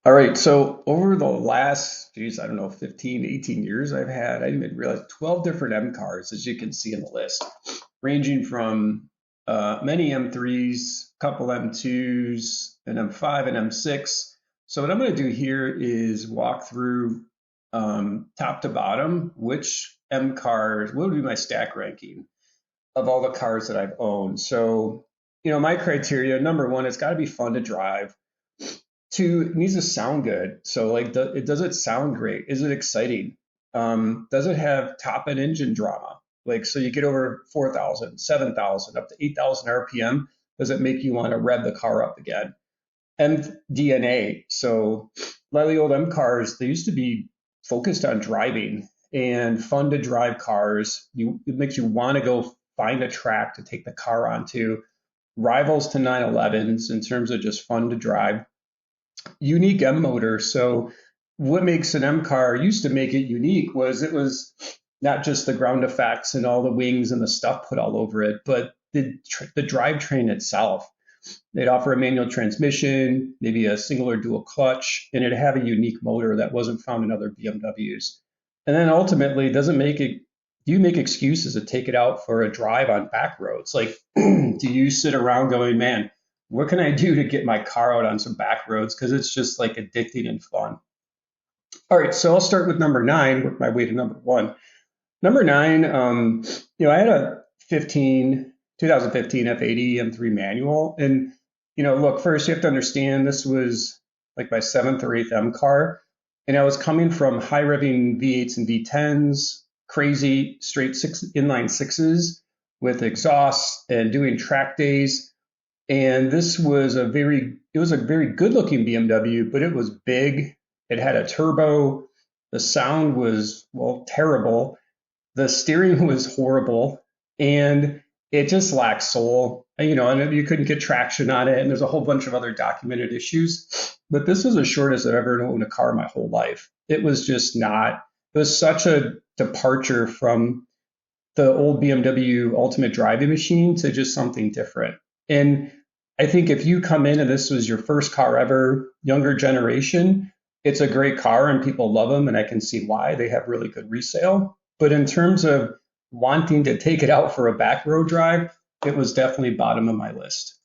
All right, so over the last, geez, I don't know, 15, 18 years I didn't even realize 12 different M cars, as you can see in the list, ranging from many M3s, couple M2s, an M5, and M6. So what I'm going to do here is walk through top to bottom, which M cars, what would be my stack ranking of all the cars that I've owned. So, my criteria, number one, it's got to be fun to drive. Two, it needs to sound good. So like, does it sound great? Is it exciting? Does it have top end engine drama? Like, so you get over 4,000, 7,000, up to 8,000 RPM. Does it make you want to rev the car up again? And DNA. So a lot of the old M cars, they used to be focused on driving and fun to drive cars. It makes you want to go find a track to take the car onto. Rivals to 911s in terms of just fun to drive. Unique M motor. So what makes an M car used to make it unique was it was not just the ground effects and all the wings and the stuff put all over it, but the drivetrain itself. They'd offer a manual transmission, maybe a single or dual clutch, and it'd have a unique motor that wasn't found in other BMWs. And then ultimately, doesn't make it. Do you make excuses to take it out for a drive on back roads? Like, do you sit around going, man, what can I do to get my car out on some back roads? Because it's just like addicting and fun. All right, so I'll start with number nine, work my way to number one. Number nine, I had a 2015 F80 M3 manual. And, look, first you have to understand this was like my seventh or eighth M car. And I was coming from high revving V8s and V10s, crazy straight inline sixes with exhausts and doing track days. And it was a very good looking BMW, but it was big. It had a turbo. The sound was, well, terrible. The steering was horrible, and it just lacked soul. And you couldn't get traction on it, and there's a whole bunch of other documented issues. But this was the shortest I've ever owned a car in my whole life. It was just not. It was such a departure from the old BMW Ultimate Driving Machine to just something different. And I think if you come in and this was your first car ever, younger generation, it's a great car and people love them, and I can see why. They have really good resale. But in terms of wanting to take it out for a back road drive, it was definitely bottom of my list.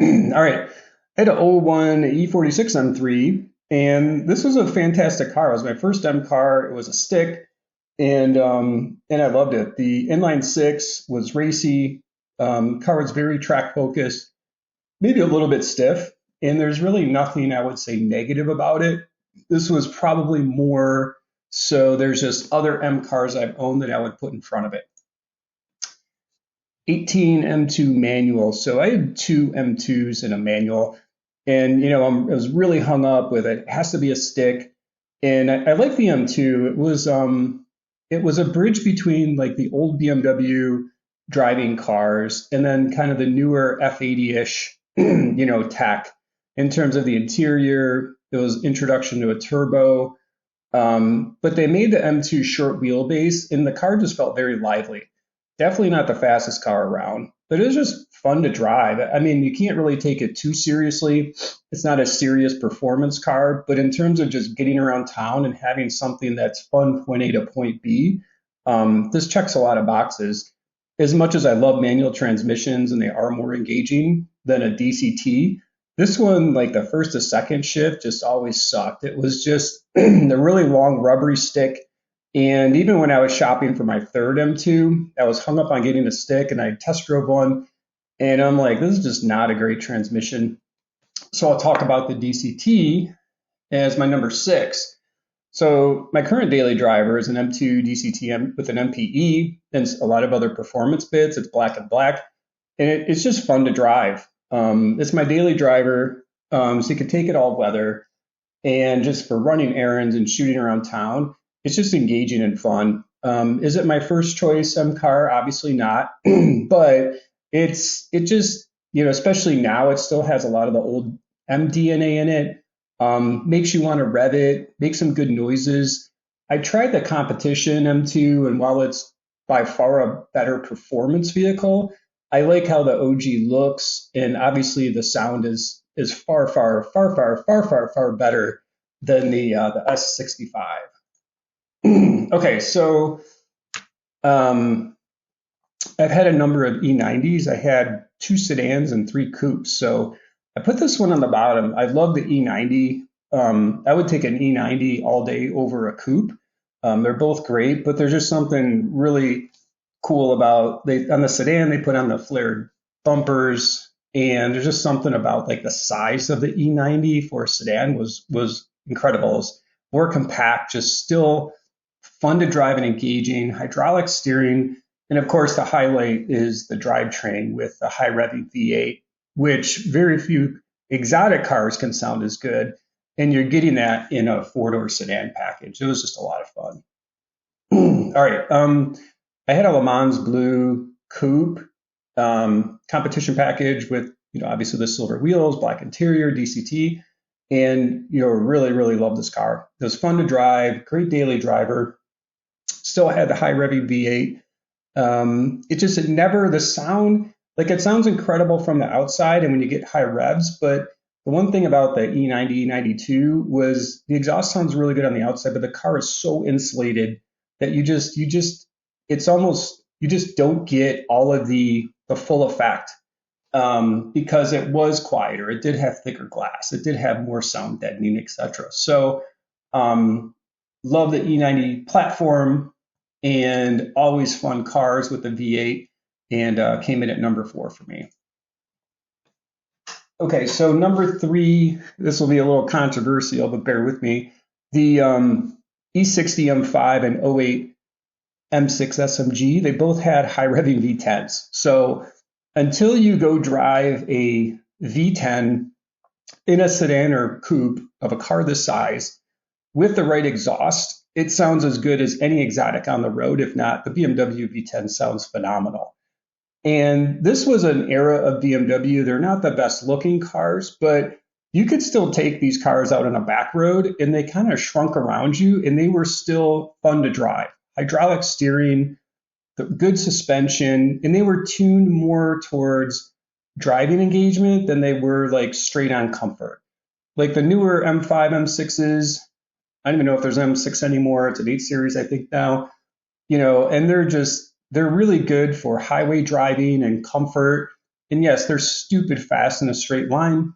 All right. I had an '01 E46 M3, and this was a fantastic car. It was my first M car. It was a stick, and I loved it. The inline six was racy. Car was very track focused, maybe a little bit stiff, and there's really nothing I would say negative about it. This was probably more so there's just other M cars I've owned that I would put in front of it. 18 M2 manual. So I had two M2s and a manual, and I was really hung up with it. It has to be a stick, and I like the M2. It was a bridge between like the old BMW driving cars and then kind of the newer F80-ish, tech in terms of the interior. It was introduction to a turbo, but they made the M2 short wheelbase, and the car just felt very lively. Definitely not the fastest car around, but it was just fun to drive. I mean, you can't really take it too seriously. It's not a serious performance car, but in terms of just getting around town and having something that's fun point A to point B, this checks a lot of boxes. As much as I love manual transmissions and they are more engaging than a DCT, this one, like the first to second shift, just always sucked. It was just the really long rubbery stick. And even when I was shopping for my third M2, I was hung up on getting a stick, and I test drove one, and I'm like, this is just not a great transmission. So I'll talk about the DCT as my number six. So my current daily driver is an M2 DCT with an MPE and a lot of other performance bits. It's black and black, and it's just fun to drive. It's my daily driver, so you can take it all weather, and just for running errands and shooting around town, it's just engaging and fun. Is it my first choice M car? Obviously not, but it just, especially now, it still has a lot of the old M DNA in it. Makes you want to rev it, make some good noises. I tried the competition M2, and while it's by far a better performance vehicle, I like how the OG looks, and obviously the sound is is far, far, far, far, far, far, far better than the S65. Okay, so I've had a number of E90s. I had 2 sedans and 3 coupes. So I put this one on the bottom. I love the E90. I would take an E90 all day over a coupe. They're both great, but there's just something really cool about they on the sedan. They put on the flared bumpers, and there's just something about like the size of the E90 for a sedan was incredible. It's more compact, just still fun to drive and engaging. Hydraulic steering. And of course, the highlight is the drivetrain with the high revving V8, which very few exotic cars can sound as good. And you're getting that in a 4-door sedan package. It was just a lot of fun. All right. I had a Le Mans Blue Coupe competition package with, obviously the silver wheels, black interior, DCT. And, really, really love this car. It was fun to drive, great daily driver. Still had the high revving V8. It never, the sound, like it sounds incredible from the outside and when you get high revs, but the one thing about the E90, E92 was the exhaust sounds really good on the outside, but the car is so insulated that it's almost, you just don't get all of the full effect, because it was quieter. It did have thicker glass. It did have more sound deadening, etc. So, love the E90 platform. And always fun cars with the V8, and came in at number 4 for me. Okay, so number 3, this will be a little controversial, but bear with me. The E60 M5 and 08 M6 SMG, they both had high revving V10s. So until you go drive a V10 in a sedan or coupe of a car this size with the right exhaust, it sounds as good as any exotic on the road. If not, the BMW V10 sounds phenomenal. And this was an era of BMW. They're not the best looking cars, but you could still take these cars out on a back road and they kind of shrunk around you and they were still fun to drive. Hydraulic steering, good suspension, and they were tuned more towards driving engagement than they were like straight on comfort. Like the newer M5, M6s, I don't even know if there's M6 anymore. It's an 8 Series, I think now. And they're really good for highway driving and comfort. And yes, they're stupid fast in a straight line,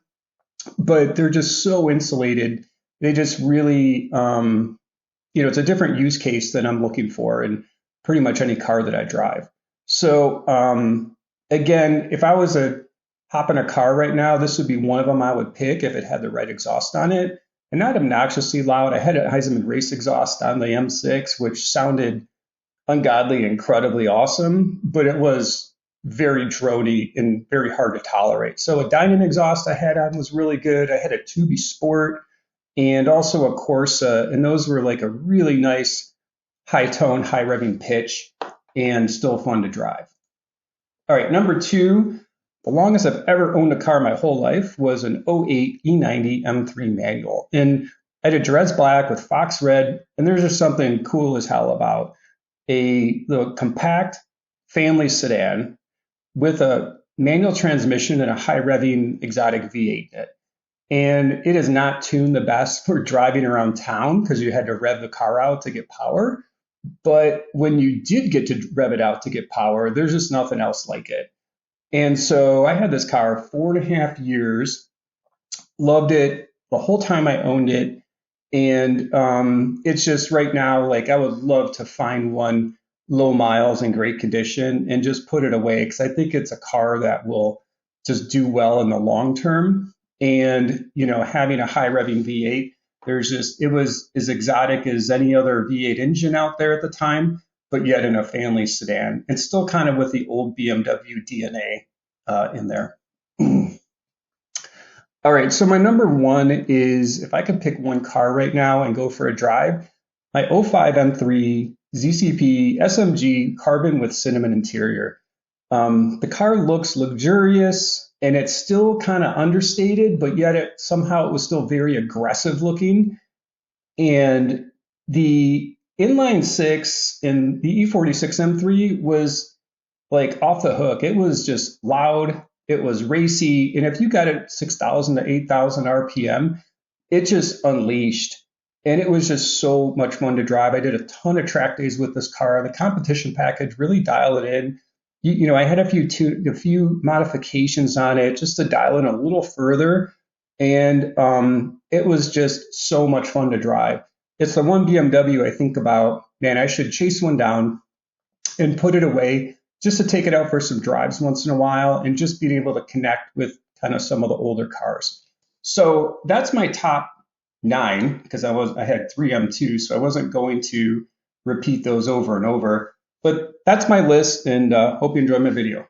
but they're just so insulated. They just really, it's a different use case than I'm looking for in pretty much any car that I drive. So again, if I was to hop in a car right now, this would be one of them I would pick if it had the right exhaust on it. And not obnoxiously loud. I had a Heisenmann race exhaust on the M6, which sounded ungodly, incredibly awesome, but it was very droney and very hard to tolerate. So a Dynon exhaust I had on was really good. I had a Tubi Sport and also a Corsa, and those were like a really nice high tone, high revving pitch and still fun to drive. All right, number 2. The longest I've ever owned a car my whole life was an 08 E90 M3 manual. And I had a Jerez Black with Fox Red, and there's just something cool as hell about the compact family sedan with a manual transmission and a high revving exotic V8 in it. And it is not tuned the best for driving around town because you had to rev the car out to get power. But when you did get to rev it out to get power, there's just nothing else like it. And so I had this car 4.5 years, loved it the whole time I owned it. And it's just right now, like I would love to find one low miles in great condition and just put it away because I think it's a car that will just do well in the long term. And, having a high revving V8, it was as exotic as any other V8 engine out there at the time, but yet in a family sedan and still kind of with the old BMW DNA in there. All right, so my number 1 is, if I could pick one car right now and go for a drive, my 05 M3 ZCP SMG Carbon with cinnamon interior. The car looks luxurious and it's still kind of understated, but yet somehow it was still very aggressive looking. And the inline 6 in the E46 M3 was like off the hook. It was just loud. It was racy. And if you got it 6,000 to 8,000 RPM, it just unleashed. And it was just so much fun to drive. I did a ton of track days with this car. The competition package really dialed it in. I had a few modifications on it just to dial in a little further, and it was just so much fun to drive. It's the one BMW I think about, man, I should chase one down and put it away just to take it out for some drives once in a while and just being able to connect with kind of some of the older cars. So that's my top 9 because I had 3 M2, so I wasn't going to repeat those over and over. But that's my list, and hope you enjoy my video.